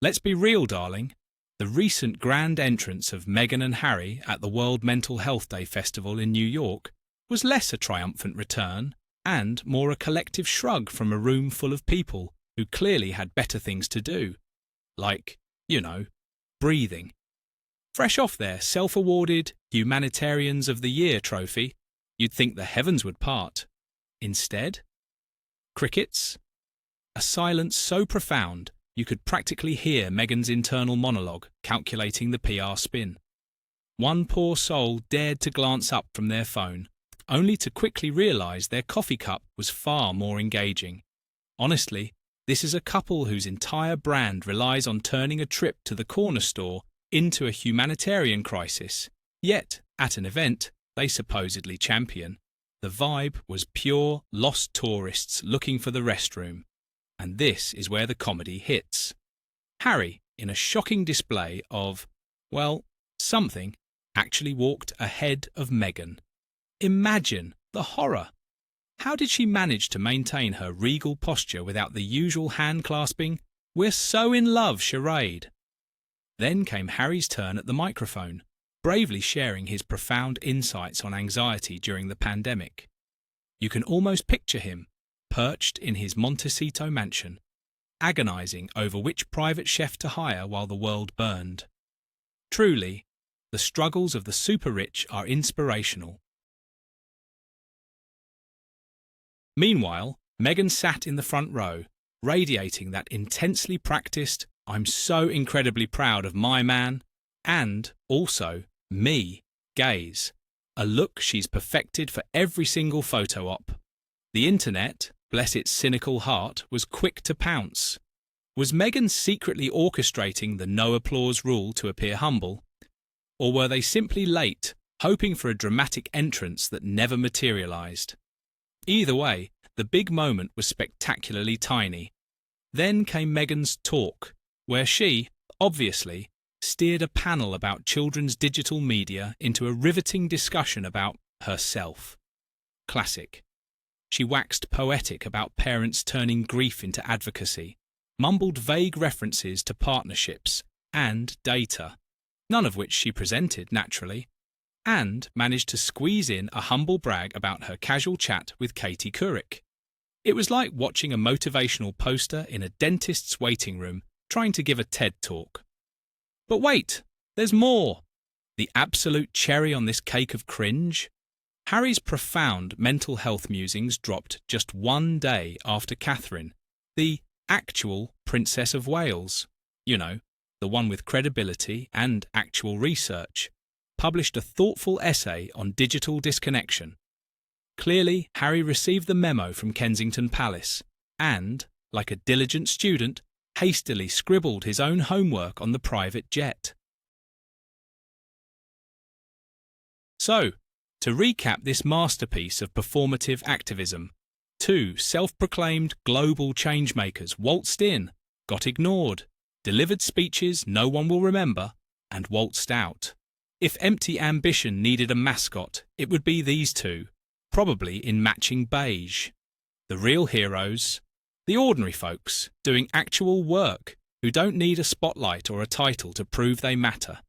Let's be real, darling. The recent grand entrance of Meghan and Harry at the World Mental Health Day Festival in New York was less a triumphant return and more a collective shrug from a room full of people who clearly had better things to do. Like, breathing. Fresh off their self-awarded Humanitarians of the Year trophy, you'd think the heavens would part. Instead, crickets. A silence so profound you could practically hear Meghan's internal monologue calculating the PR spin. One poor soul dared to glance up from their phone, only to quickly realise their coffee cup was far more engaging. Honestly, this is a couple whose entire brand relies on turning a trip to the corner store into a humanitarian crisis. Yet, at an event they supposedly champion, the vibe was pure lost tourists looking for the restroom. And this is where the comedy hits. Harry, in a shocking display of, something, actually walked ahead of Meghan. Imagine the horror! How did she manage to maintain her regal posture without the usual hand-clasping, "We're so in love" charade? Then came Harry's turn at the microphone, bravely sharing his profound insights on anxiety during the pandemic. You can almost picture him, perched in his Montecito mansion, agonizing over which private chef to hire while the world burned. Truly, the struggles of the super-rich are inspirational. Meanwhile, Meghan sat in the front row, radiating that intensely practiced, "I'm so incredibly proud of my man," and, also, me, gaze, a look she's perfected for every single photo op. The internet, bless its cynical heart, was quick to pounce. Was Meghan secretly orchestrating the no applause rule to appear humble? Or were they simply late, hoping for a dramatic entrance that never materialised? Either way, the big moment was spectacularly tiny. Then came Meghan's talk, where she, obviously, steered a panel about children's digital media into a riveting discussion about herself. Classic. She waxed poetic about parents turning grief into advocacy, mumbled vague references to partnerships and data, none of which she presented naturally, and managed to squeeze in a humble brag about her casual chat with Katie Couric. It was like watching a motivational poster in a dentist's waiting room trying to give a TED talk. But wait, there's more! The absolute cherry on this cake of cringe? Harry's profound mental health musings dropped just one day after Catherine, the actual Princess of Wales, the one with credibility and actual research, published a thoughtful essay on digital disconnection. Clearly, Harry received the memo from Kensington Palace and, like a diligent student, hastily scribbled his own homework on the private jet. So, to recap this masterpiece of performative activism, two self-proclaimed global changemakers waltzed in, got ignored, delivered speeches no one will remember, and waltzed out. If empty ambition needed a mascot, it would be these two, probably in matching beige. The real heroes, the ordinary folks doing actual work who don't need a spotlight or a title to prove they matter.